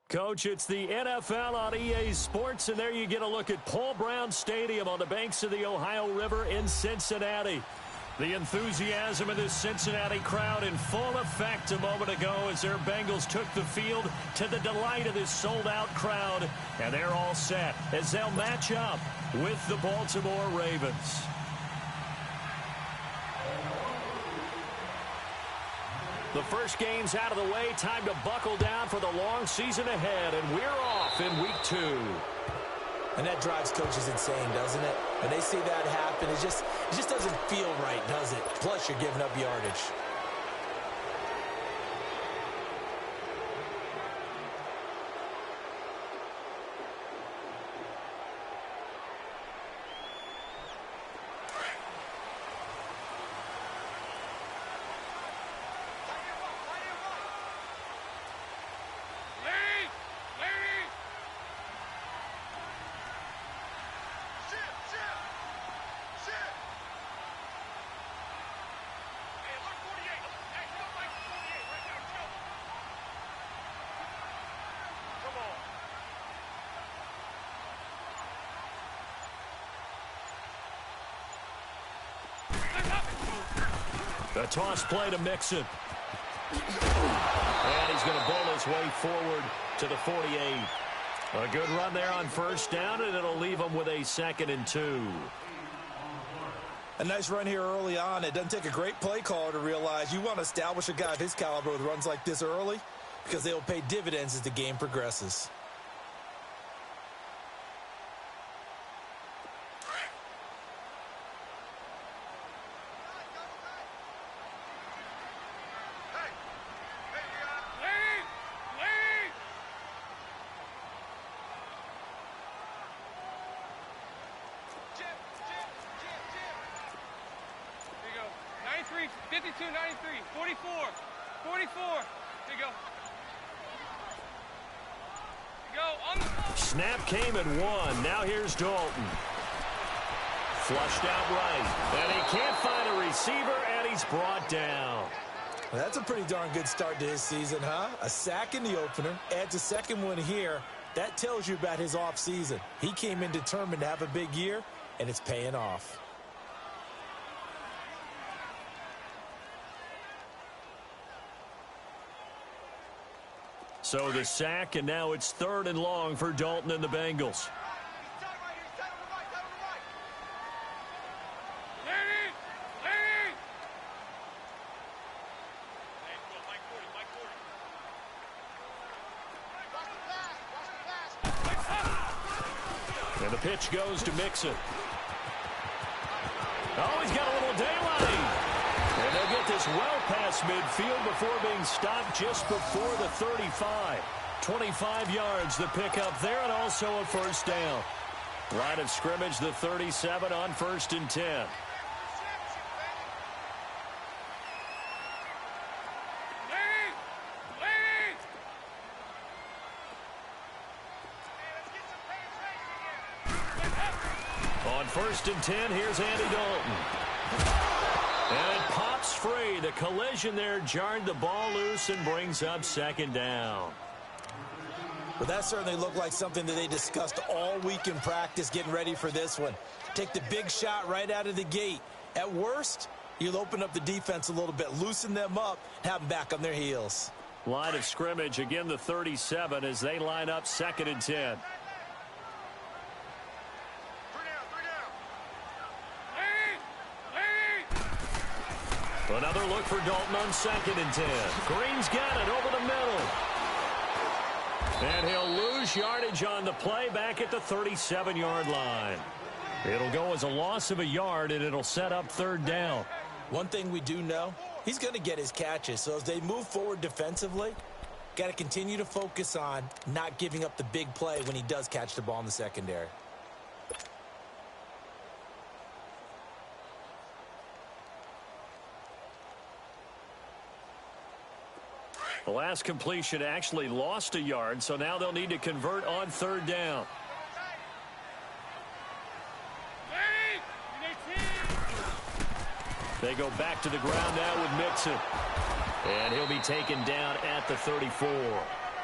Coach, it's the NFL on EA Sports, and there you get a look at Paul Brown Stadium on the banks of the Ohio River in Cincinnati. The enthusiasm of this Cincinnati crowd in full effect a moment ago as their Bengals took the field to the delight of this sold-out crowd, and they're all set as they'll match up with the Baltimore Ravens. The first game's out of the way. Time to buckle down for the long season ahead, and we're off in week 2. And that drives coaches insane, doesn't it? When they see that happen, it just doesn't feel right, does it? Plus, you're giving up yardage. The toss play to Mixon. And he's going to bowl his way forward to the 48. A good run there on first down, and it'll leave him with a 2nd and 2. A nice run here early on. It doesn't take a great play caller to realize you want to establish a guy of his caliber with runs like this early because they will pay dividends as the game progresses. Snap came at 1. Now here's Dalton. Flushed out right. And he can't find a receiver, and he's brought down. Well, that's a pretty darn good start to his season, huh? A sack in the opener, adds a second one here. That tells you about his offseason. He came in determined to have a big year, and it's paying off. So the sack, and now it's 3rd and long for Dalton and the Bengals. And the pitch goes to Mixon. Oh, he's got a little daylight. And they'll get this well past midfield before being stopped just before the 35. 25 yards the pickup there, and also a first down. Line of scrimmage, the 37 on 1st and 10. On 1st and 10, here's Andy Dalton. And it pops free. The collision there jarred the ball loose and brings up 2nd down. Well, that certainly looked like something that they discussed all week in practice getting ready for this one. Take the big shot right out of the gate. At worst, you'll open up the defense a little bit, loosen them up, have them back on their heels. Line of scrimmage, again the 37 as they line up 2nd and 10. Another look for Dalton on 2nd and 10. Green's got it over the middle. And he'll lose yardage on the play back at the 37-yard line. It'll go as a loss of a yard, and it'll set up 3rd down. One thing we do know, he's going to get his catches. So as they move forward defensively, got to continue to focus on not giving up the big play when he does catch the ball in the secondary. The last completion actually lost a yard, so now they'll need to convert on 3rd down. They go back to the ground now with Mixon. And he'll be taken down at the 34.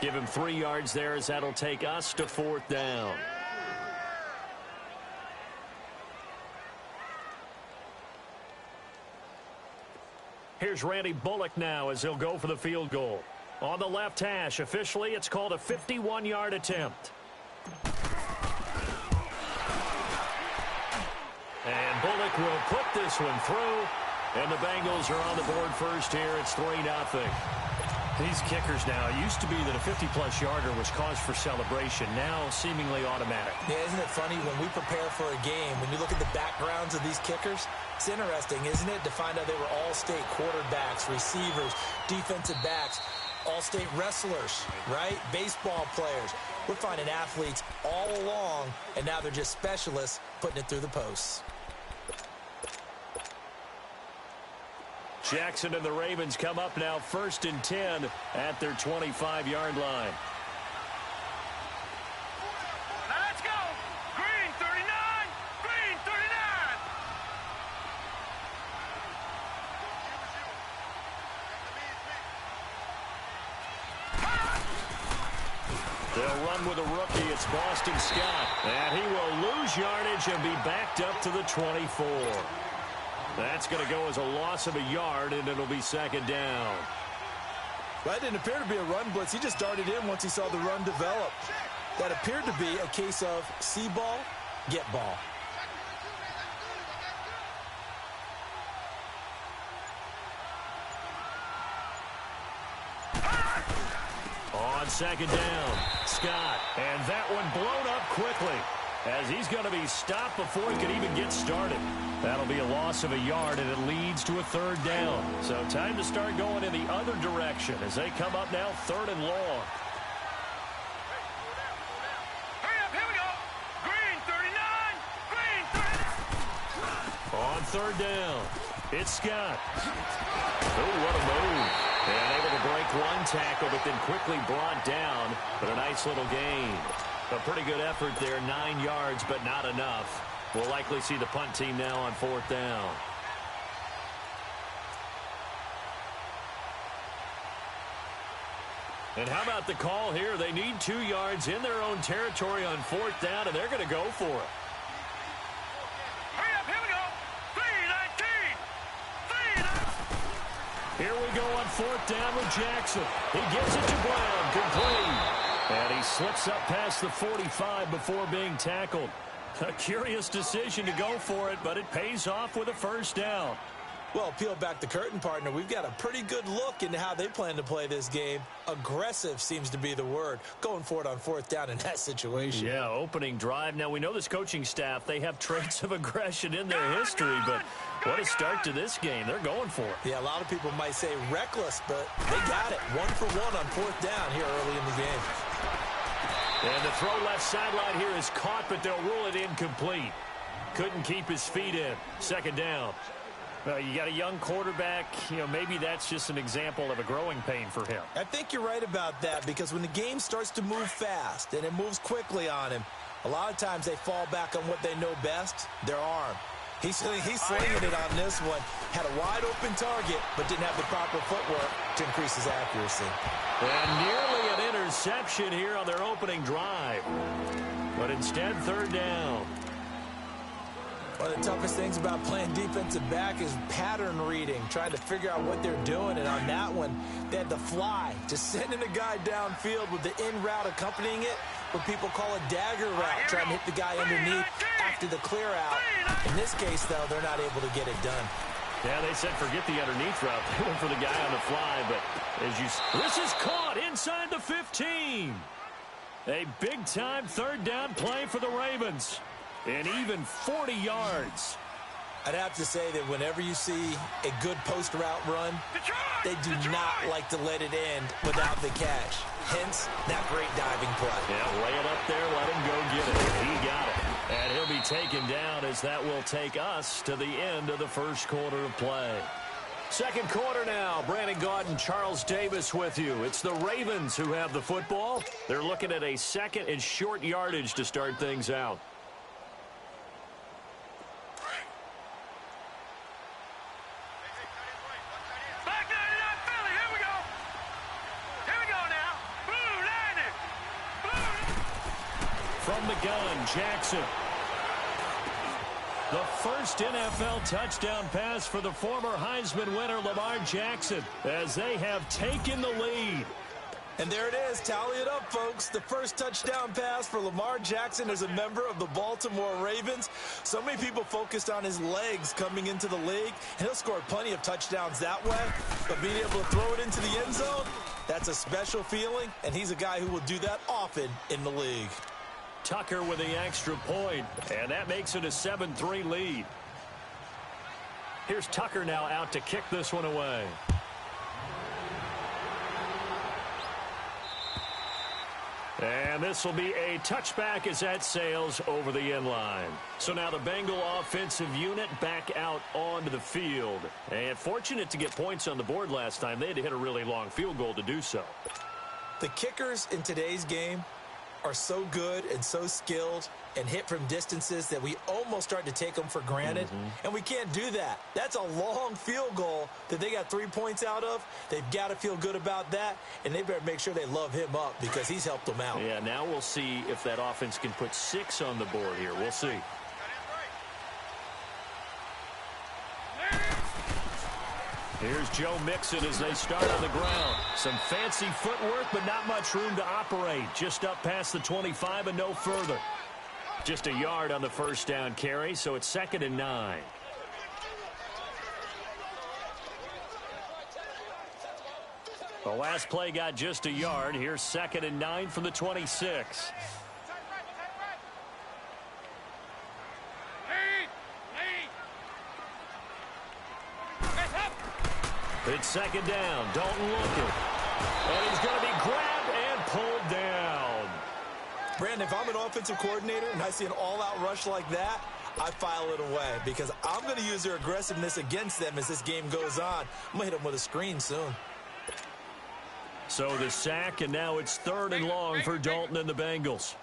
Give him 3 yards there as that'll take us to 4th down. Here's Randy Bullock now as he'll go for the field goal. On the left hash, officially, it's called a 51-yard attempt. And Bullock will put this one through, and the Bengals are on the board first here. It's 3-0. These kickers now, it used to be that a 50-plus yarder was cause for celebration, now seemingly automatic. Yeah, isn't it funny when we prepare for a game, when you look at the backgrounds of these kickers, it's interesting, isn't it, to find out they were all-state quarterbacks, receivers, defensive backs, all-state wrestlers, right? Baseball players. We're finding athletes all along, and now they're just specialists putting it through the posts. Jackson and the Ravens come up now 1st and 10 at their 25-yard line. Let's go! Green 39! Green 39! They'll run with a rookie. It's Boston Scott. And he will lose yardage and be backed up to the 24. That's going to go as a loss of a yard, and it'll be 2nd down. Well, that didn't appear to be a run blitz. He just darted in once he saw the run develop. That appeared to be a case of see ball, get ball. On 2nd down, Scott. And that one blown up quickly as he's going to be stopped before he can even get started. That'll be a loss of a yard, and it leads to a 3rd down. So time to start going in the other direction as they come up now 3rd and long. Hurry up, here we go! Green 39! Green 39! On 3rd down, it's Scott. Oh, what a move. And able to break one tackle, but then quickly brought down. But a nice little gain. A pretty good effort there, 9 yards, but not enough. We'll likely see the punt team now on 4th down. And how about the call here? They need 2 yards in their own territory on 4th down, and they're going to go for it. Hurry up, here we go! 3-19! 3-19! Here we go on 4th down with Jackson. He gets it to Brown, complete. And he slips up past the 45 before being tackled. A curious decision to go for it, but it pays off with a 1st down. Well, peel back the curtain, partner. We've got a pretty good look into how they plan to play this game. Aggressive seems to be the word. Going for it on 4th down in that situation. Yeah, opening drive. Now, we know this coaching staff, they have traits of aggression in their history, but what a start to this game. They're going for it. Yeah, a lot of people might say reckless, but they got it. 1 for 1 on 4th down here early in the game. And the throw left sideline here is caught, but they'll rule it incomplete. Couldn't keep his feet in. 2nd down. Well, you got a young quarterback. You know, maybe that's just an example of a growing pain for him. I think you're right about that, because when the game starts to move fast and it moves quickly on him, a lot of times they fall back on what they know best, their arm. He's slinging it on this one. Had a wide open target, but didn't have the proper footwork to increase his accuracy. And nearly an interception here on their opening drive. But instead, 3rd down. One of the toughest things about playing defensive back is pattern reading, trying to figure out what they're doing. And on that one, they had the fly, just sending a guy downfield with the in route accompanying it, what people call a dagger route, trying to hit the guy underneath after the clear out. In this case, though, they're not able to get it done. Yeah, they said forget the underneath route. They went for the guy on the fly, but this is caught inside the 15. A big-time 3rd down play for the Ravens. And even 40 yards. I'd have to say that whenever you see a good post route run, they do not like to let it end without the catch. Hence, that great diving play. Yeah, lay it up there, let him go get it. He got it. And he'll be taken down as that will take us to the end of the 1st quarter of play. 2nd quarter now. Brandon Gaudin, Charles Davis with you. It's the Ravens who have the football. They're looking at a 2nd and short yardage to start things out. Back 99 Philly, here we go! Here we go now! Blue From the gun, Jackson. The first NFL touchdown pass for the former Heisman winner Lamar Jackson as they have taken the lead. And there it is. Tally it up, folks. The first touchdown pass for Lamar Jackson as a member of the Baltimore Ravens. So many people focused on his legs coming into the league. And he'll score plenty of touchdowns that way. But being able to throw it into the end zone, that's a special feeling. And he's a guy who will do that often in the league. Tucker with the extra point, and that makes it a 7-3 lead. Here's Tucker now out to kick this one away. And this will be a touchback as that sails over the end line. So now the Bengal offensive unit back out onto the field. And fortunate to get points on the board last time. They had to hit a really long field goal to do so. The kickers in today's game are so good and so skilled and hit from distances that we almost start to take them for granted. And we can't do that. That's a long field goal that they got 3 points out of. They've got to feel good about that, and they better make sure they love him up because he's helped them out. Yeah, now we'll see if that offense can put 6 on the board here. We'll see. Here's Joe Mixon as they start on the ground. Some fancy footwork, but not much room to operate. Just up past the 25 and no further. Just a yard on the first down carry, so it's 2nd and 9. The last play got just a yard. Here's 2nd and 9 from the 26. It's 2nd down. Dalton looking. And he's going to be grabbed and pulled down. Brandon, if I'm an offensive coordinator and I see an all-out rush like that, I file it away because I'm going to use their aggressiveness against them as this game goes on. I'm going to hit them with a screen soon. So the sack, and now it's 3rd and long for Dalton and the Bengals.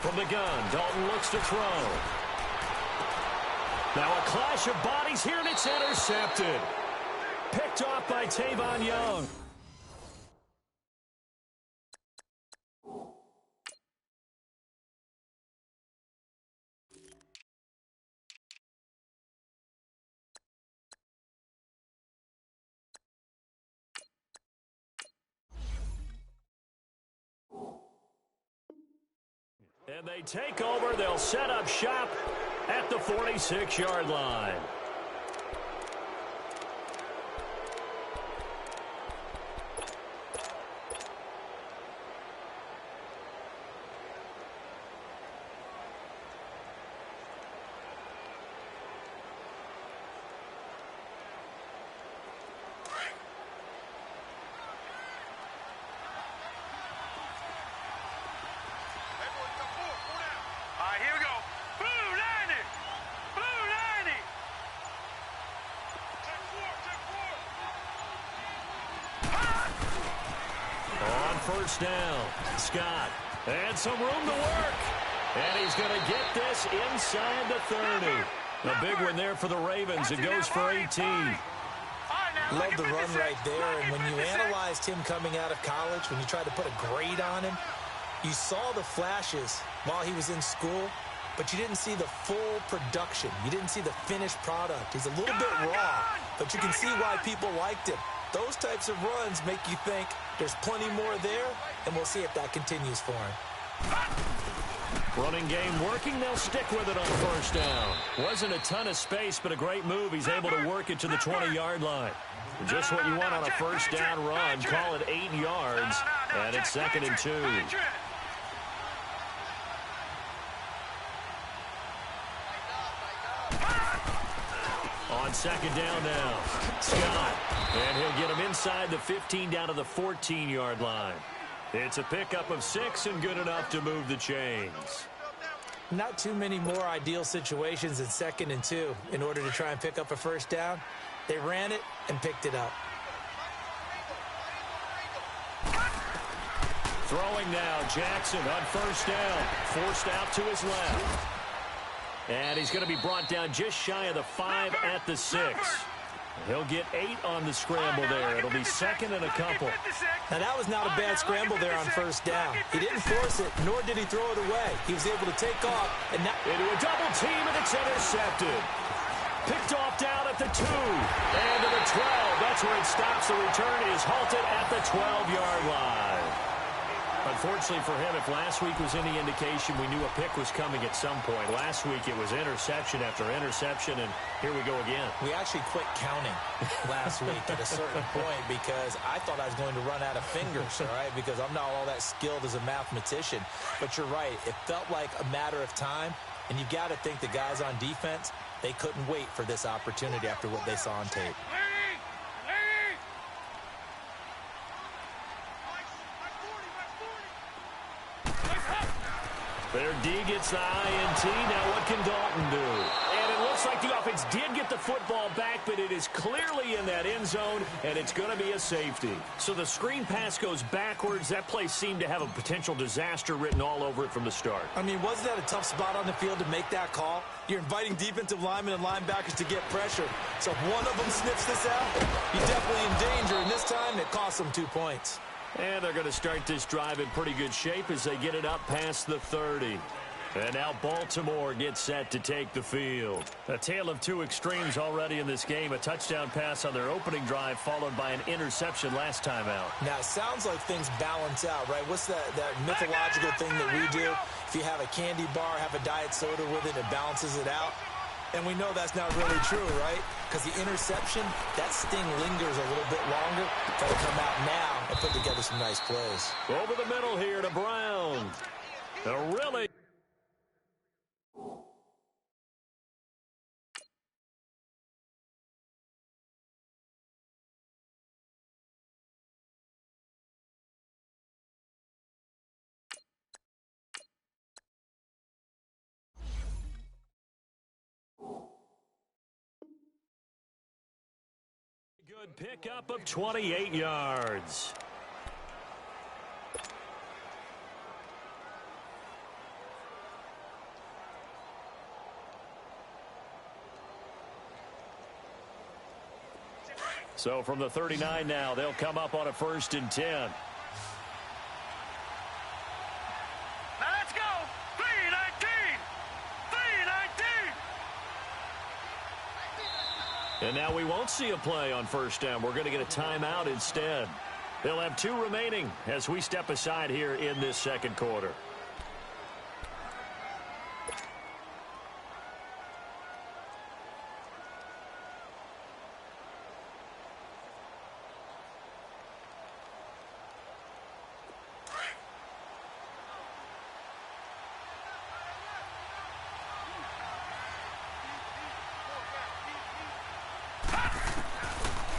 From the gun, Dalton looks to throw. Now a clash of bodies here, and it's intercepted. Picked off by Tavon Young. And they take over. They'll set up shop at the 46-yard line. First down, Scott, and some room to work. And he's going to get this inside the 30. A big one there for the Ravens. It goes for 18. Love the run right there. And when you analyzed him coming out of college, when you tried to put a grade on him, you saw the flashes while he was in school, but you didn't see the full production. You didn't see the finished product. He's a little bit raw, but you can see why people liked him. Those types of runs make you think there's plenty more there, and we'll see if that continues for him. Running game working. They'll stick with it on first down. Wasn't a ton of space, but a great move. He's able to work it to the 20-yard line. Just what you want on a first down run. Call it 8 yards, and it's 2nd and 2. On 2nd down now, Scott. And he'll get him inside the 15 down to the 14-yard line. It's a pickup of 6 and good enough to move the chains. Not too many more ideal situations in 2nd and 2 in order to try and pick up a first down. They ran it and picked it up. Throwing now, Jackson on first down. Forced out to his left. And he's going to be brought down just shy of the 5 at the 6. He'll get 8 on the scramble there. It'll be second and a couple. Now, that was not a bad scramble there on first down. He didn't force it, nor did he throw it away. He was able to take off. And now into a double team, and it's intercepted. Picked off down at the 2. And to the 12. That's where it stops. The return is halted at the 12-yard line. Unfortunately for him, if last week was any indication, we knew a pick was coming at some point. Last week it was interception after interception, and here we go again. We actually quit counting last week at a certain point because I thought I was going to run out of fingers, all right, because I'm not all that skilled as a mathematician. But you're right. It felt like a matter of time, and you got to think the guys on defense, they couldn't wait for this opportunity after what they saw on tape. Their D gets the INT. Now what can Dalton do? And it looks like the offense did get the football back, but it is clearly in that end zone, and it's going to be a safety. So the screen pass goes backwards. That play seemed to have a potential disaster written all over it from the start. I mean, wasn't that a tough spot on the field to make that call? You're inviting defensive linemen and linebackers to get pressure. So if one of them sniffs this out, you're definitely in danger, and this time it cost them 2 points. And they're going to start this drive in pretty good shape as they get it up past the 30. And now Baltimore gets set to take the field. A tale of two extremes already in this game. A touchdown pass on their opening drive followed by an interception last time out. Now, it sounds like things balance out, right? What's that mythological thing that we do? If you have a candy bar, have a diet soda with it, it balances it out. And we know that's not really true, right? Because the interception, that sting lingers a little bit longer. Got to come out now and put together some nice plays. Over the middle here to Brown. Really... Good pickup of 28 yards. So from the 39 now, they'll come up on a 1st and 10. And now we won't see a play on 1st down. We're going to get a timeout instead. They'll have 2 remaining as we step aside here in this 2nd quarter.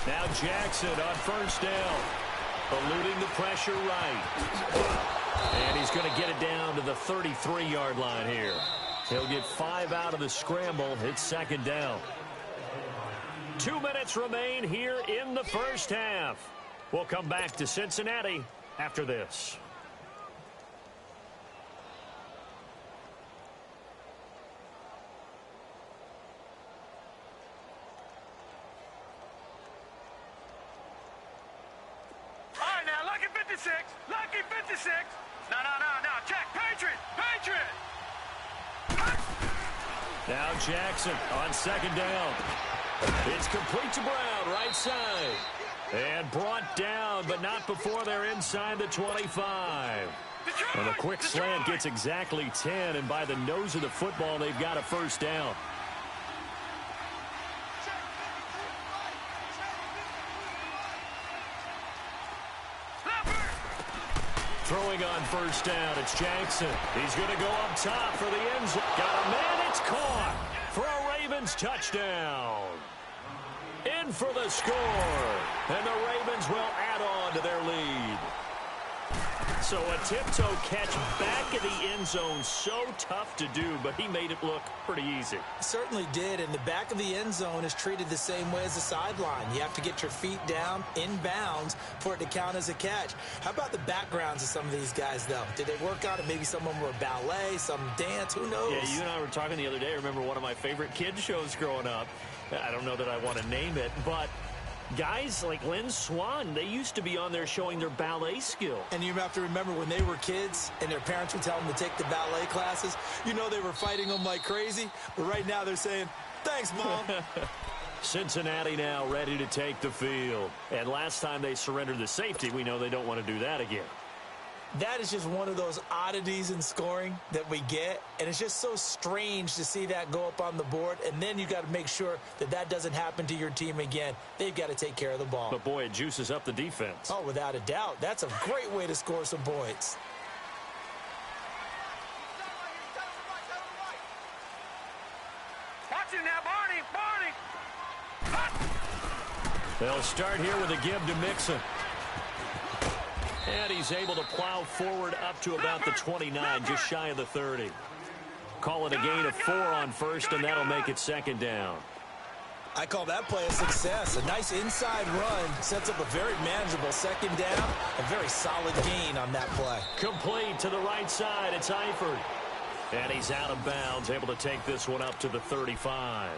Now Jackson on 1st down, eluding the pressure right. And he's going to get it down to the 33-yard line here. He'll get 5 out of the scramble. It's 2nd down. 2 minutes remain here in the 1st half. We'll come back to Cincinnati after this. Lucky 56. No. Check. Patriot. Now Jackson on 2nd down. It's complete to Brown, right side. And brought down, but not before they're inside the 25. And a quick slant gets exactly 10, and by the nose of the football, they've got a 1st down. Throwing on 1st down, it's Jackson. He's going to go up top for the end zone. Got a man, it's caught for a Ravens touchdown. In for the score, and the Ravens will add on to their lead. So a tiptoe catch back in the end zone, so tough to do, but he made it look pretty easy. Certainly did, and the back of the end zone is treated the same way as the sideline. You have to get your feet down in bounds for it to count as a catch. How about the backgrounds of some of these guys, though? Did they work on it? Maybe some of them were ballet, some dance, who knows? Yeah, you and I were talking the other day. I remember one of my favorite kids shows growing up. I don't know that I want to name it, but guys like Lynn Swan, they used to be on there showing their ballet skill. And you have to remember when they were kids and their parents would tell them to take the ballet classes, you know they were fighting them like crazy. But right now they're saying, thanks, Mom. Cincinnati now ready to take the field. And last time they surrendered the safety, we know they don't want to do that again. That is just one of those oddities in scoring that we get, and it's just so strange to see that go up on the board, and then you got to make sure that that doesn't happen to your team again. They've got to take care of the ball. But, boy, it juices up the defense. Oh, without a doubt. That's a great way to score some points. Watch it now, Barney. They'll start here with a give to Mixon. And he's able to plow forward up to about the 29, just shy of the 30. Call it a gain of 4 on first, and that'll make it second down. I call that play a success. A nice inside run sets up a very manageable second down. A very solid gain on that play. Complete to the right side. It's Eifert. And he's out of bounds, able to take this one up to the 35.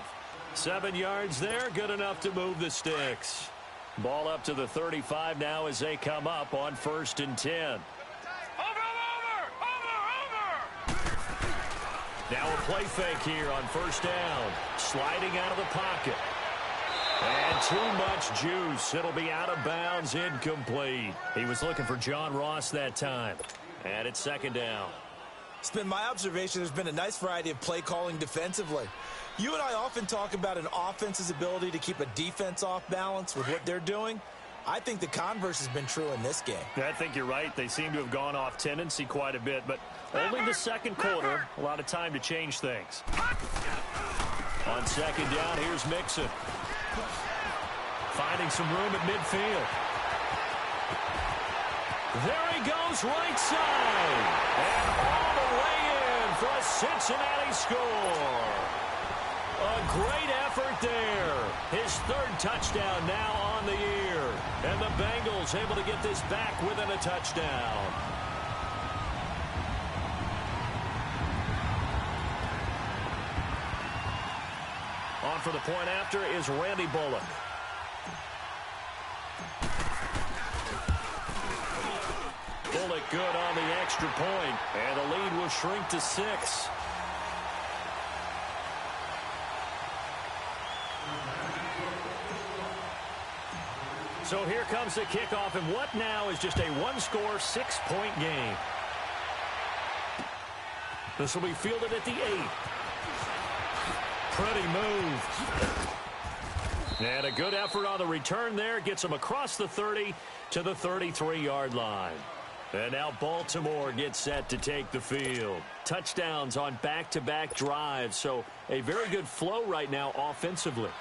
7 yards there, good enough to move the sticks. Ball up to the 35 now as they come up on 1st and 10. Over. Now a play fake here on 1st down. Sliding out of the pocket. And too much juice. It'll be out of bounds, incomplete. He was looking for John Ross that time. And it's 2nd down. It's been my observation there's been a nice variety of play calling defensively. You and I often talk about an offense's ability to keep a defense off balance with what they're doing. I think the converse has been true in this game. I think you're right. They seem to have gone off tendency quite a bit, but only the second quarter, a lot of time to change things. On 2nd down, here's Mixon. Finding some room at midfield. There he goes, right side. And all the way in for a Cincinnati score. A great effort there. His 3rd touchdown now on the year. And the Bengals able to get this back within a touchdown. On for the point after is Randy Bullock. Bullock good on the extra point. And the lead will shrink to 6. So here comes the kickoff, and what now is just a 1-score, 6-point game. This will be fielded at the 8. Pretty move. And a good effort on the return there. Gets him across the 30 to the 33-yard line. And now Baltimore gets set to take the field. Touchdowns on back-to-back drives, so a very good flow right now offensively.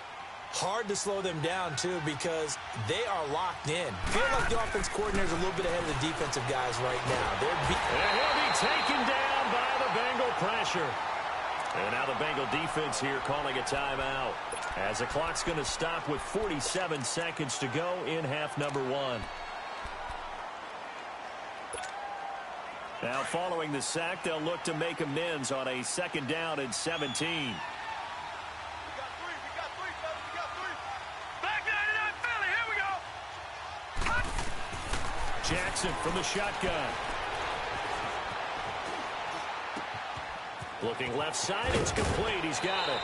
Hard to slow them down, too, because they are locked in. Feel like the offense coordinator's a little bit ahead of the defensive guys right now. And he'll be taken down by the Bengal pressure. And now the Bengal defense here calling a timeout, as the clock's going to stop with 47 seconds to go in half number 1. Now following the sack, they'll look to make amends on a 2nd down and 17. Jackson from the shotgun. Looking left side, it's complete. He's got it.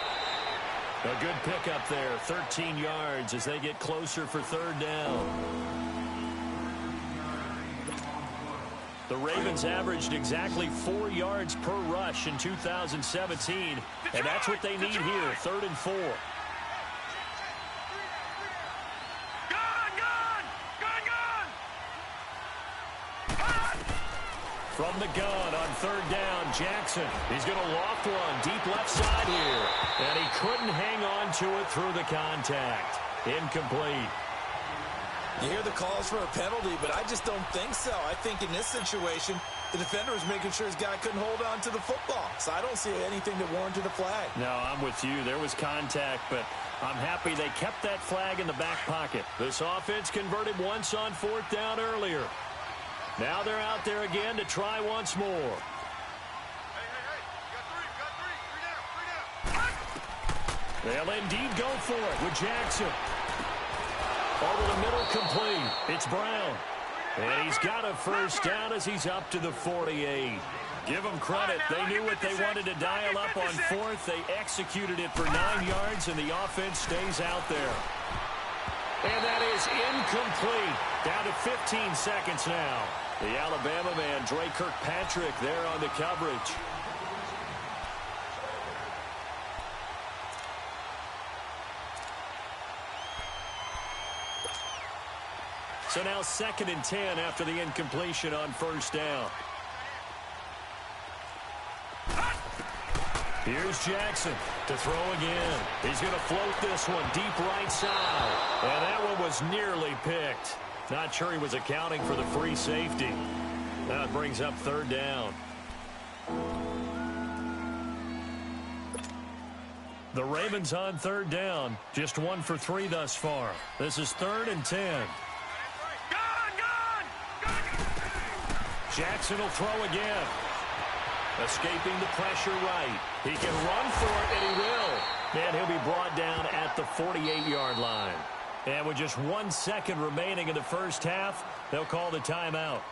A good pickup there, 13 yards as they get closer for 3rd down. The Ravens averaged exactly 4 yards per rush in 2017, and that's what they need here, 3rd and 4. From the gun on 3rd down, Jackson. He's going to loft one deep left side here. And he couldn't hang on to it through the contact. Incomplete. You hear the calls for a penalty, but I just don't think so. I think in this situation, the defender was making sure his guy couldn't hold on to the football. So I don't see anything that warranted a flag. No, I'm with you. There was contact, but I'm happy they kept that flag in the back pocket. This offense converted once on 4th down earlier. Now they're out there again to try once more. They'll indeed go for it with Jackson. Over the middle, complete. It's Brown. And he's got a first down as he's up to the 48. Give them credit. They knew what they wanted to dial up on 4th. They executed it for 9 yards, and the offense stays out there. And that is incomplete. Down to 15 seconds now. The Alabama man, Dre Kirkpatrick, there on the coverage. So now 2nd and 10 after the incompletion on 1st down. Here's Jackson to throw again. He's going to float this one deep right side. And that one was nearly picked. Not sure he was accounting for the free safety. That brings up 3rd down. The Ravens on 3rd down. Just 1 for 3 thus far. This is 3rd and 10. Jackson will throw again. Escaping the pressure right. He can run for it, and he will. And he'll be brought down at the 48-yard line. And with just 1 second remaining in the first half, they'll call the timeout.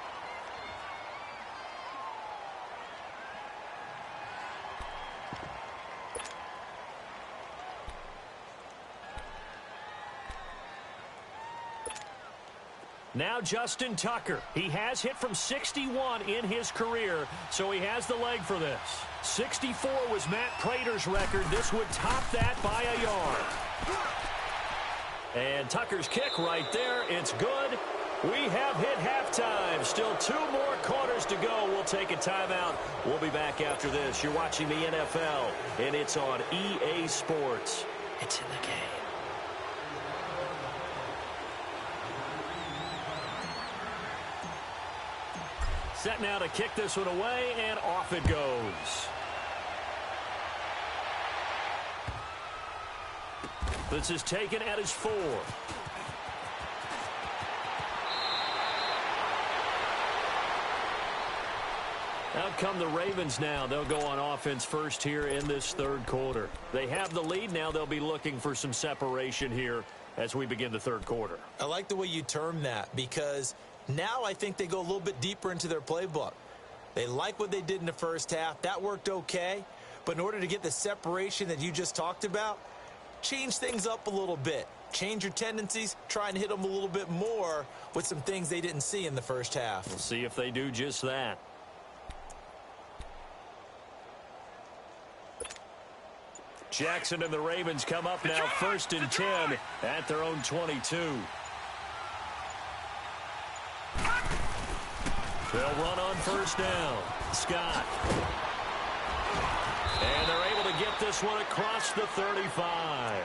Now Justin Tucker. He has hit from 61 in his career, so he has the leg for this. 64 was Matt Prater's record. This would top that by a yard. And Tucker's kick right there. It's good. We have hit halftime. Still 2 more quarters to go. We'll take a timeout. We'll be back after this. You're watching the NFL, and it's on EA Sports. It's in the game. Set now to kick this one away, and off it goes. This is taken at his 4. Out come the Ravens now. They'll go on offense first here in this 3rd quarter. They have the lead now. They'll be looking for some separation here as we begin the 3rd quarter. I like the way you term that, because now I think they go a little bit deeper into their playbook. They like what they did in the first half. That worked okay. But in order to get the separation that you just talked about, change things up a little bit. Change your tendencies. Try and hit them a little bit more with some things they didn't see in the first half. We'll see if they do just that. Jackson and the Ravens come up now 1st and 10 at their own 22. They'll run on 1st down. Scott. And they're able to get this one across the 35.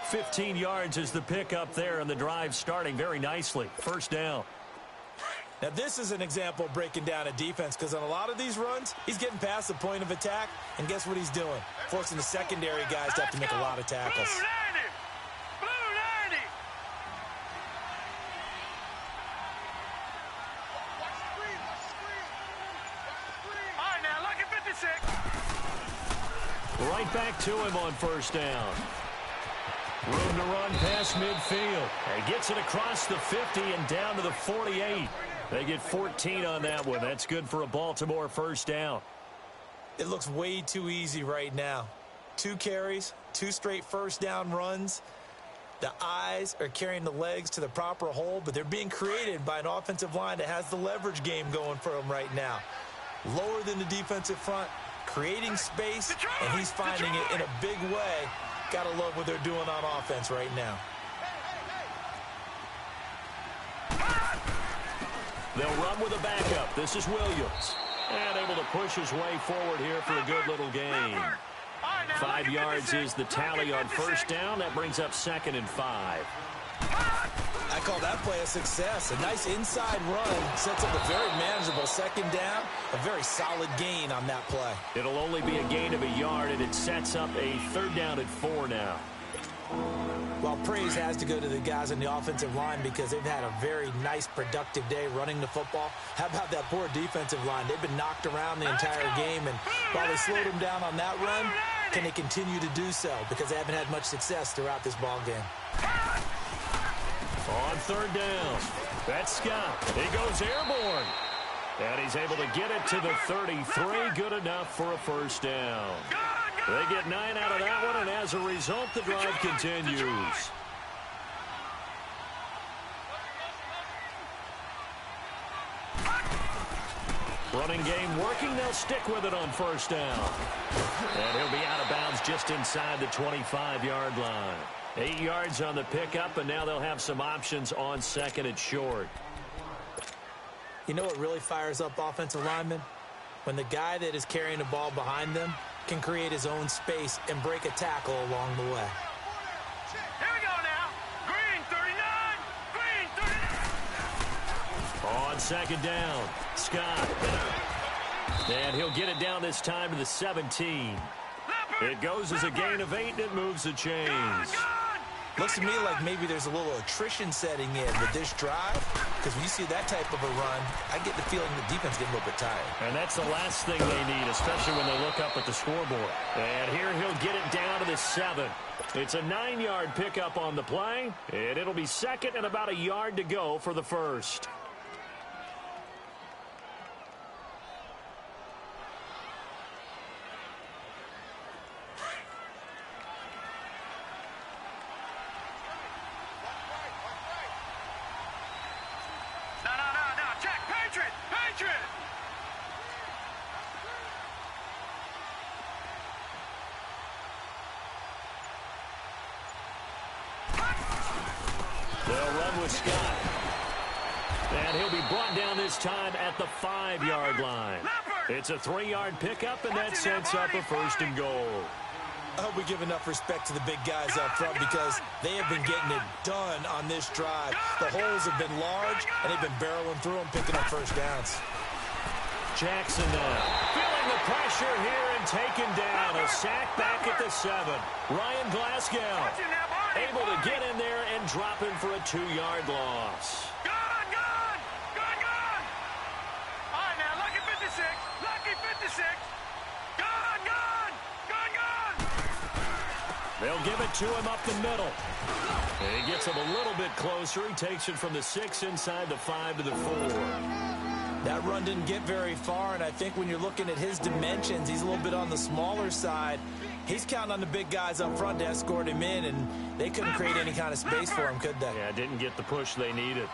15 yards is the pickup there, and the drive starting very nicely. 1st down. Now, this is an example of breaking down a defense, because on a lot of these runs, he's getting past the point of attack, and guess what he's doing? Forcing the secondary guys to have to make a lot of tackles. Right back to him on 1st down. Room to run past midfield. And gets it across the 50 and down to the 48. They get 14 on that one. That's good for a Baltimore 1st down. It looks way too easy right now. 2 carries, 2 straight 1st down runs. The eyes are carrying the legs to the proper hole, but they're being created by an offensive line that has the leverage game going for them right now. Lower than the defensive front, creating space, and he's finding it in a big way. Gotta love what they're doing on offense right now. They'll run with a backup. This is Williams. And able to push his way forward here for a good little gain. 5 yards is the tally on 1st down. That brings up 2nd and 5. I call that play a success. A nice inside run sets up a very manageable second down. A very solid gain on that play. It'll only be a gain of a yard, and it sets up a 3rd down and 4 now. Well, praise has to go to the guys on the offensive line because they've had a very nice, productive day running the football. How about that poor defensive line? They've been knocked around the entire game, and while they slowed them down on that run, can they continue to do so? Because they haven't had much success throughout this ball game. On 3rd down, that's Scott. He goes airborne. And he's able to get it to the 33. Good enough for a 1st down. They get 9 out of that one, and as a result, the drive continues. Running game working. They'll stick with it on 1st down. And he'll be out of bounds just inside the 25-yard line. 8 yards on the pickup, and now they'll have some options on 2nd and short. You know what really fires up offensive linemen? When the guy that is carrying the ball behind them can create his own space and break a tackle along the way. Here we go now. Green 39. Green 39. On 2nd down, Scott. And he'll get it down this time to the 17. It goes as a gain of 8, and it moves the chains. Looks to me like maybe there's a little attrition setting in with this drive, because when you see that type of a run, I get the feeling the defense getting a little bit tired. And that's the last thing they need, especially when they look up at the scoreboard. And here he'll get it down to the 7. It's a 9-yard pickup on the play, and it'll be 2nd and about a yard to go for the 1st. They'll run with Scott. And he'll be brought down this time at the 5-yard line. It's a 3-yard pickup, and that sets up a 1st and goal. I hope we give enough respect to the big guys up front because they have been getting it done on this drive. The holes have been large, and they've been barreling through them, picking up 1st downs. Jackson now feeling the pressure here and taken down. A sack back at the 7. Ryan Glasgow able to get in there and drop him for a 2-yard loss. Gone! All right, now, lucky 56. Lucky 56. Gone! They'll give it to him up the middle. And he gets him a little bit closer. He takes it from the 6 inside the 5 to the 4. That run didn't get very far, and I think when you're looking at his dimensions, he's a little bit on the smaller side. He's counting on the big guys up front to escort him in, and they couldn't create any kind of space for him, could they? Yeah, didn't get the push they needed.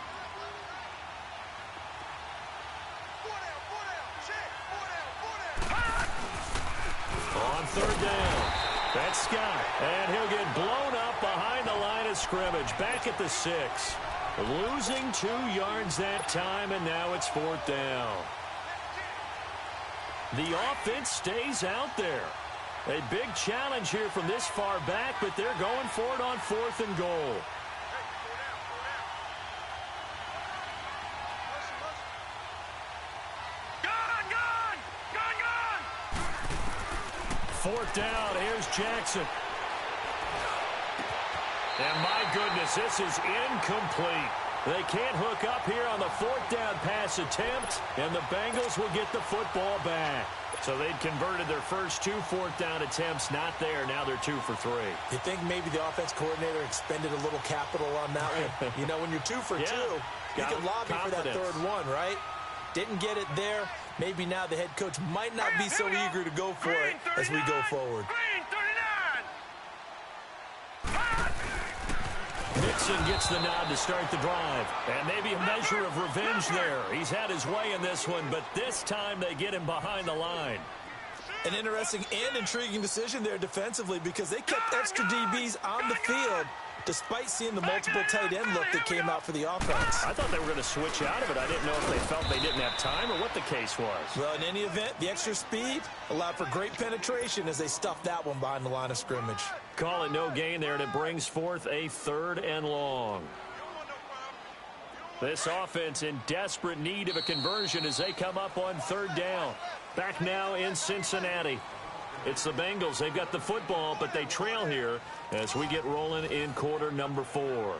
On 3rd down, that's Scott, and he'll get blown up behind the line of scrimmage, back at the 6. Losing 2 yards that time, and now it's 4th down. The offense stays out there. A big challenge here from this far back, but they're going for it on 4th and goal. Gone! 4th down, here's Jackson. And my goodness, this is incomplete. They can't hook up here on the 4th down pass attempt, and the Bengals will get the football back. So they'd converted their first 2 4th down attempts, not there. Now they're 2 for 3. You think maybe the offense coordinator expended a little capital on that one? You know, when you're 2 for 2, you can lobby for that 3rd one, right? Didn't get it there. Maybe now the head coach might not be so eager to go for it as we go forward. Mixon gets the nod to start the drive. And maybe a measure of revenge there. He's had his way in this one, but this time they get him behind the line. An interesting and intriguing decision there defensively because they kept extra DBs on the field despite seeing the multiple tight end look that came out for the offense. I thought they were going to switch out of it. I didn't know if they felt they didn't have time or what the case was. Well, in any event, the extra speed allowed for great penetration as they stuffed that one behind the line of scrimmage. Call it no gain there, and it brings forth a 3rd and long. This offense in desperate need of a conversion as they come up on third down. Back now in Cincinnati. It's the Bengals. They've got the football, but they trail here as we get rolling in quarter number 4.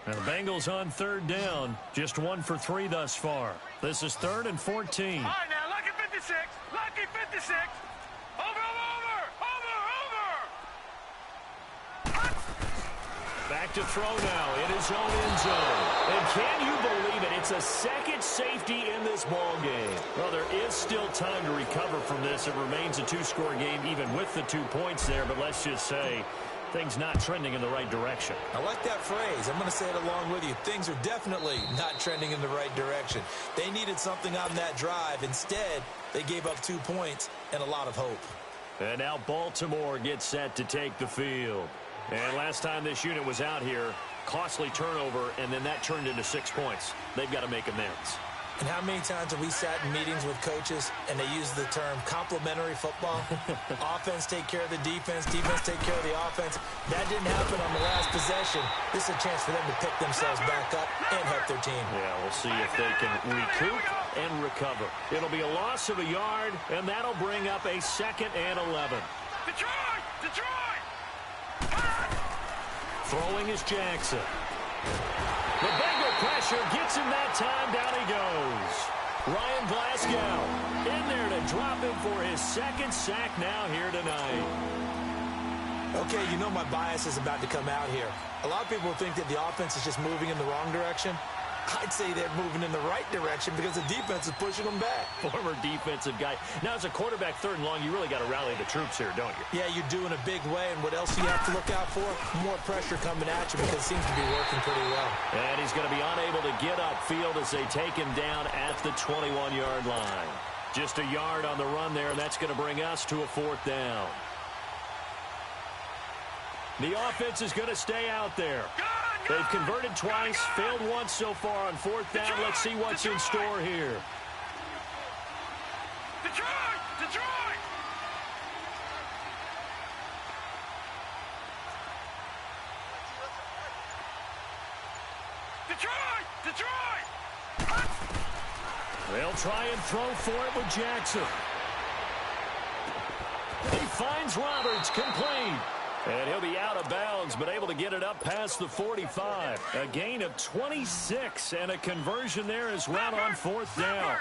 And the Bengals on third down, just 1 for 3 thus far. This is 3rd and 14. All right, now, lucky 56. Lucky 56. Over. Back to throw now in his own end zone. And can you believe it? It's a second safety in this ball game. Well, there is still time to recover from this. It remains a 2-score game even with the 2 points there. But let's just say things not trending in the right direction. I like that phrase. I'm going to say it along with you. Things are definitely not trending in the right direction. They needed something on that drive. Instead, they gave up 2 points and a lot of hope. And now Baltimore gets set to take the field. And last time this unit was out here, costly turnover, and then that turned into 6 points. They've got to make amends. And how many times have we sat in meetings with coaches and they use the term complementary football? Offense take care of the defense, defense take care of the offense. That didn't happen on the last possession. This is a chance for them to pick themselves back up and help their team. Yeah, we'll see if they can recoup and recover. It'll be a loss of a yard, and that'll bring up a 2nd and 11. Detroit! Throwing is Jackson. The Bengal pressure gets him that time. Down he goes. Ryan Glasgow in there to drop him for his 2nd sack now here tonight. Okay, you know my bias is about to come out here. A lot of people think that the offense is just moving in the wrong direction. I'd say they're moving in the right direction because the defense is pushing them back. Former defensive guy. Now, as a quarterback 3rd and long, you really got to rally the troops here, don't you? Yeah, you do in a big way. And what else do you have to look out for? More pressure coming at you because it seems to be working pretty well. And he's going to be unable to get upfield as they take him down at the 21-yard line. Just a yard on the run there, and that's going to bring us to a 4th down. The offense is going to stay out there. They've converted twice, failed once so far on 4th down. Let's see what's in store here. Detroit! They'll try and throw for it with Jackson. He finds Roberts, complete. And he'll be out of bounds, but able to get it up past the 45. A gain of 26, and a conversion there as well on 4th down. All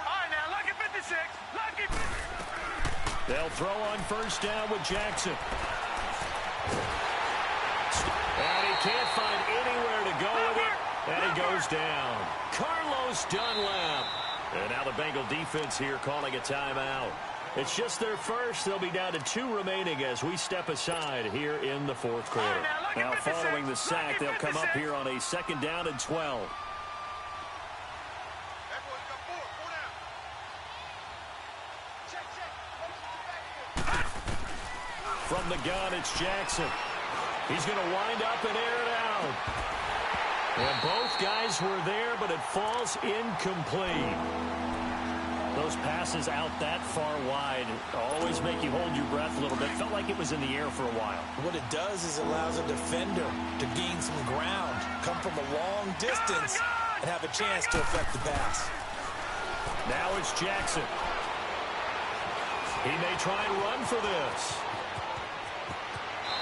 right, now, lucky 56. Lucky 56. They'll throw on 1st down with Jackson. And he can't find anywhere to go with it, and he goes down. Carlos Dunlap. And now the Bengal defense here calling a timeout. It's just their first. They'll be down to 2 remaining as we step aside here in the 4th quarter. Now, following the sack, they'll come up here on a 2nd down and 12. From the gun, it's Jackson. He's going to wind up and air it out. And both guys were there, but it falls incomplete. Those passes out that far wide always make you hold your breath a little bit. Felt like it was in the air for a while. What it does is allows a defender to gain some ground, come from a long distance, and have a chance to affect the pass. Now it's Jackson. He may try and run for this.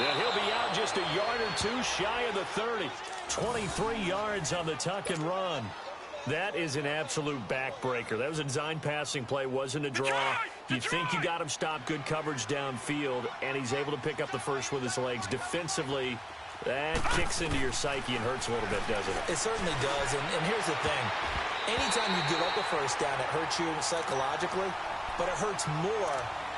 And he'll be out just a yard or 2 shy of the 30. 23 yards on the tuck and run. That is an absolute backbreaker. That was a design passing play, wasn't a draw. You think you got him stopped, good coverage downfield, and he's able to pick up the first with his legs. Defensively, that kicks into your psyche and hurts a little bit, doesn't it? It certainly does, and here's the thing. Anytime you give up a 1st down, it hurts you psychologically, but it hurts more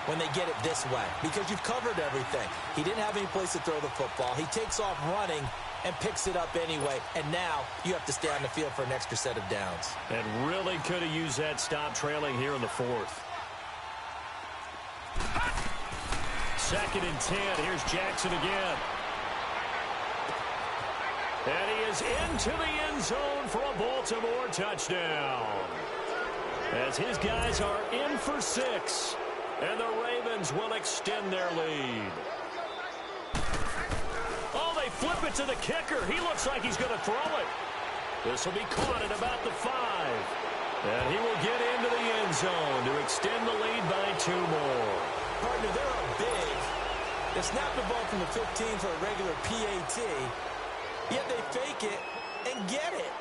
when they get it this way because you've covered everything. He didn't have any place to throw the football. He takes off running and picks it up anyway, and now you have to stay on the field for an extra set of downs. And really could have used that stop trailing here in the 4th. 2nd and 10. Here's Jackson again. And he is into the end zone for a Baltimore touchdown. as his guys are in for 6. And the Ravens will extend their lead. Oh, they flip it to the kicker. He looks like he's going to throw it. This will be caught at about the 5. And he will get into the end zone to extend the lead by 2 more. Partner, they're up big. They snap the ball from the 15 for a regular PAT, yet they fake it and get it.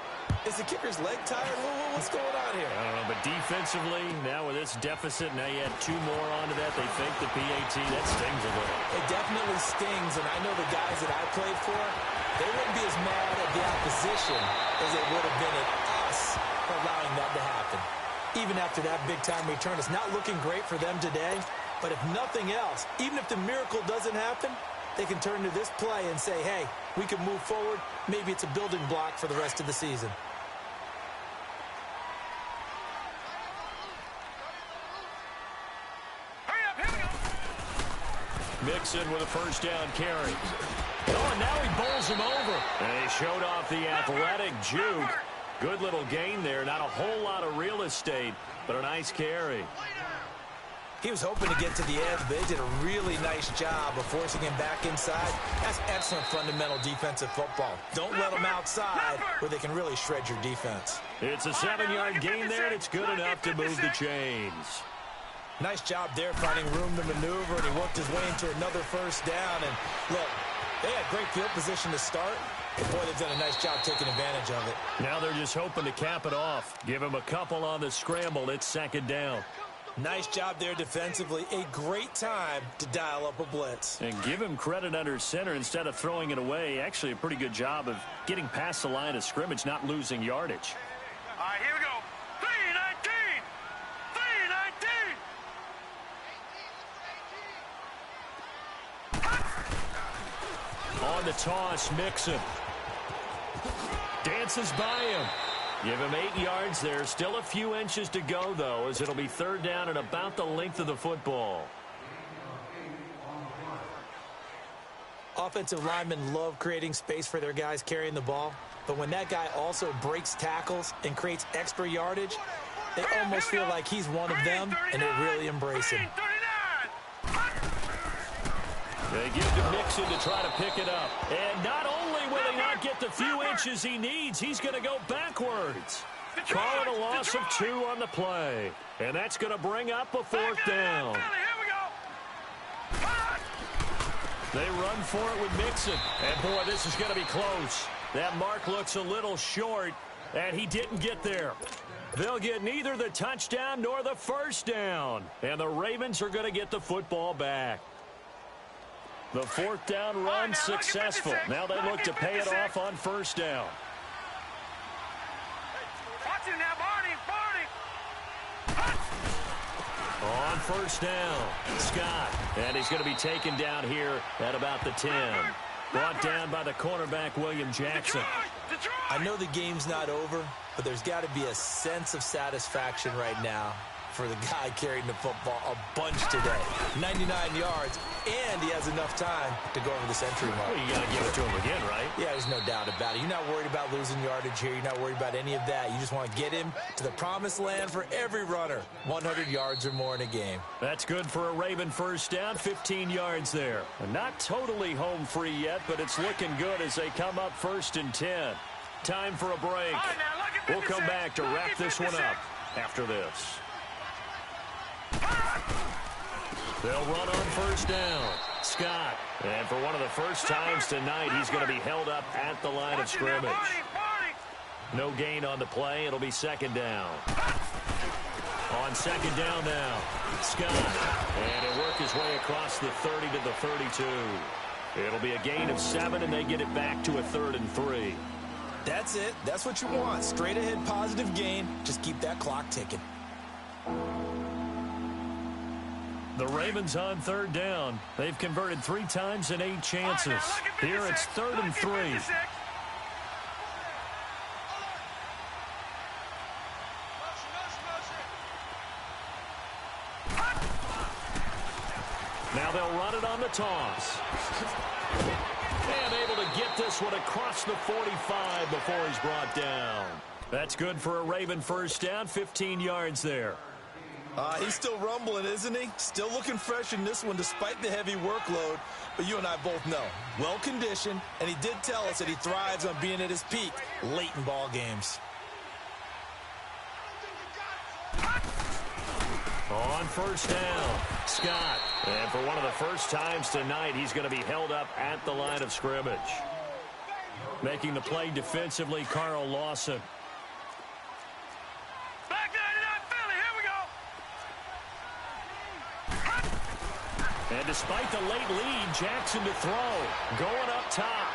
Is the kicker's leg tired? What's going on here? I don't know, but defensively, now with this deficit, now you add 2 more onto that. They fake the PAT. That stings a little. It definitely stings, and I know the guys that I played for, they wouldn't be as mad at the opposition as they would have been at us for allowing that to happen. Even after that big-time return, it's not looking great for them today, but if nothing else, even if the miracle doesn't happen, they can turn to this play and say, hey, we can move forward. Maybe it's a building block for the rest of the season. Mixon with a first down carry. Oh, and now he bowls him over. And he showed off the athletic juke. Good little gain there. Not a whole lot of real estate, but a nice carry. He was hoping to get to the edge, but they did a really nice job of forcing him back inside. That's excellent fundamental defensive football. Don't let them outside where they can really shred your defense. It's a 7-yard gain there, and it's good enough to move the chains. Nice job there finding room to maneuver, and he worked his way into another first down. And look, they had great field position to start. And boy, they've done a nice job taking advantage of it. Now they're just hoping to cap it off. Give him a couple on the scramble. It's second down. Nice job there defensively. A great time to dial up a blitz. And give him credit under center instead of throwing it away. Actually, a pretty good job of getting past the line of scrimmage, not losing yardage. All right, here we go. 3-19. 3-19. On the toss, Mixon. Dances by him. Give him 8 yards there. Still a few inches to go, though, as it'll be third down and about the length of the football. Offensive linemen love creating space for their guys carrying the ball, but when that guy also breaks tackles and creates extra yardage, they almost feel like he's one of them, and they really embrace him. They give to Mixon to try to pick it up. And not only will he not get the few inches he needs, he's going to go backwards. Call it a loss of 2 on the play. And that's going to bring up a fourth down. They run for it with Mixon. And, boy, this is going to be close. That mark looks a little short, and he didn't get there. They'll get neither the touchdown nor the first down. And the Ravens are going to get the football back. The fourth down run successful. Now they look to pay it off on first down. Watch it now, Barney. On first down, Scott. And he's going to be taken down here at about the 10. Brought down by the cornerback, William Jackson. I know the game's not over, but there's got to be a sense of satisfaction right now for the guy carrying the football a bunch today. 99 yards, and he has enough time to go over the century mark. Well, you got to give it to him again, right? Yeah, there's no doubt about it. You're not worried about losing yardage here. You're not worried about any of that. You just want to get him to the promised land for every runner. 100 yards or more in a game. That's good for a Raven first down, 15 yards there. Not totally home free yet, but it's looking good as they come up first and 10. Time for a break. We'll come back to wrap this one up after this. They'll run on first down. Scott. And for one of the first times tonight, he's going to be held up at the line of scrimmage. No gain on the play. It'll be second down. On second down now, Scott. And he'll work his way across the 30 to the 32. It'll be a gain of 7, and they get it back to a 3rd and 3. That's it. That's what you want. Straight ahead positive gain. Just keep that clock ticking. The Ravens on third down. They've converted 3 times in 8 chances. Here it's 3rd and 3. Now they'll run it on the toss. And able to get this one across the 45 before he's brought down. That's good for a Raven first down, 15 yards there. He's still rumbling, isn't he? Still looking fresh in this one despite the heavy workload. But you and I both know, well-conditioned, and he did tell us that he thrives on being at his peak late in ball games. On first down, Scott. And for one of the first times tonight, he's going to be held up at the line of scrimmage. Making the play defensively, Carl Lawson. Back 99 Philly, here we go. And despite the late lead, Jackson to throw. Going up top.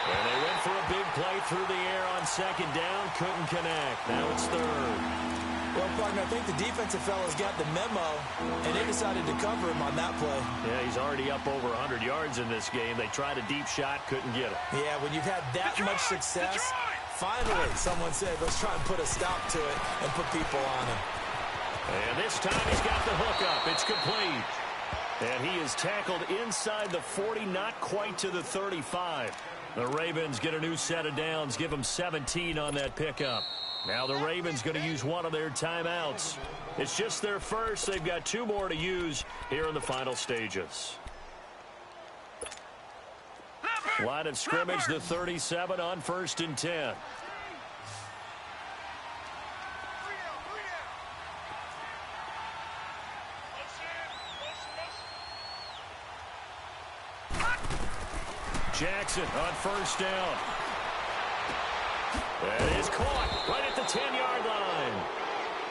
And they went for a big play through the air on second down. Couldn't connect. Now it's third. Well, partner, I think the defensive fellas got the memo, and they decided to cover him on that play. Yeah, he's already up over 100 yards in this game. They tried a deep shot, couldn't get it. Yeah, when you've had that much success, finally someone said, let's try and put a stop to it and put people on him. And this time he's got the hook up. It's complete. And he is tackled inside the 40, not quite to the 35. The Ravens get a new set of downs, give them 17 on that pickup. Now the Ravens going to use one of their timeouts. It's just their first. They've got 2 more to use here in the final stages. Line of scrimmage, the 37 on 1st and 10. Jackson on first down. That is caught right at the 10-yard line.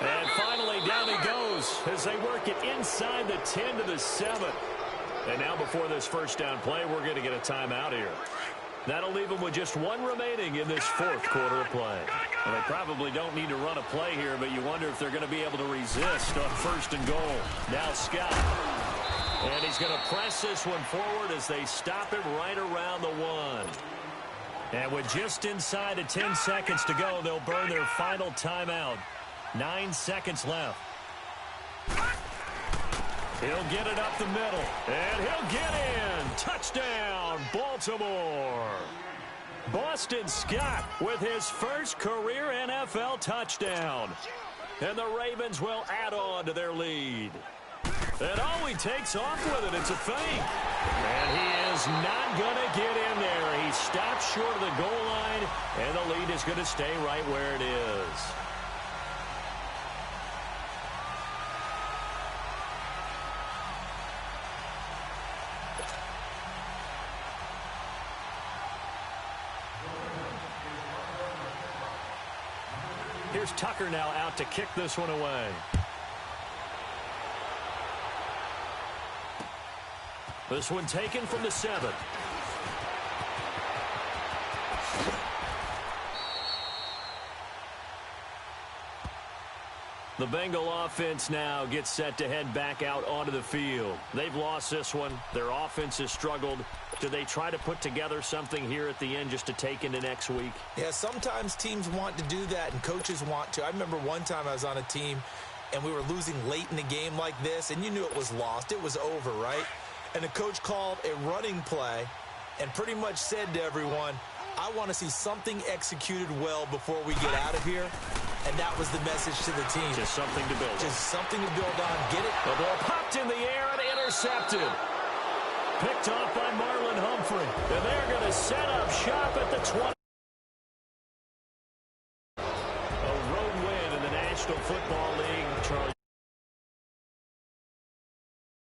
And finally down he goes as they work it inside the 10 to the 7. And now before this first down play, we're going to get a timeout here. That'll leave them with just 1 remaining in this 4th quarter of play. Well, they probably don't need to run a play here, but you wonder if they're going to be able to resist on 1st and goal. Now Scott. And he's going to press this one forward as they stop him right around the 1. And with just inside of 10 seconds to go, they'll burn their final timeout. 9 seconds left. He'll get it up the middle. And he'll get in. Touchdown, Baltimore. Boston Scott with his first career NFL touchdown. And the Ravens will add on to their lead. And he takes off with it. It's a fake. And he is not going to get in there. He stops short of the goal line, and the lead is going to stay right where it is. Here's Tucker now out to kick this one away. This one taken from the 7. The Bengal offense now gets set to head back out onto the field. They've lost this one. Their offense has struggled. Do they try to put together something here at the end just to take into next week? Yeah, sometimes teams want to do that and coaches want to. I remember one time I was on a team and we were losing late in the game like this, and you knew it was lost. It was over, right? And the coach called a running play and pretty much said to everyone, I want to see something executed well before we get out of here. And that was the message to the team. Just something to build on. Just something to build on. Get it? The ball popped in the air and intercepted. Picked off by Marlon Humphrey. And they're going to set up shop at the 20. A road win in the National Football League.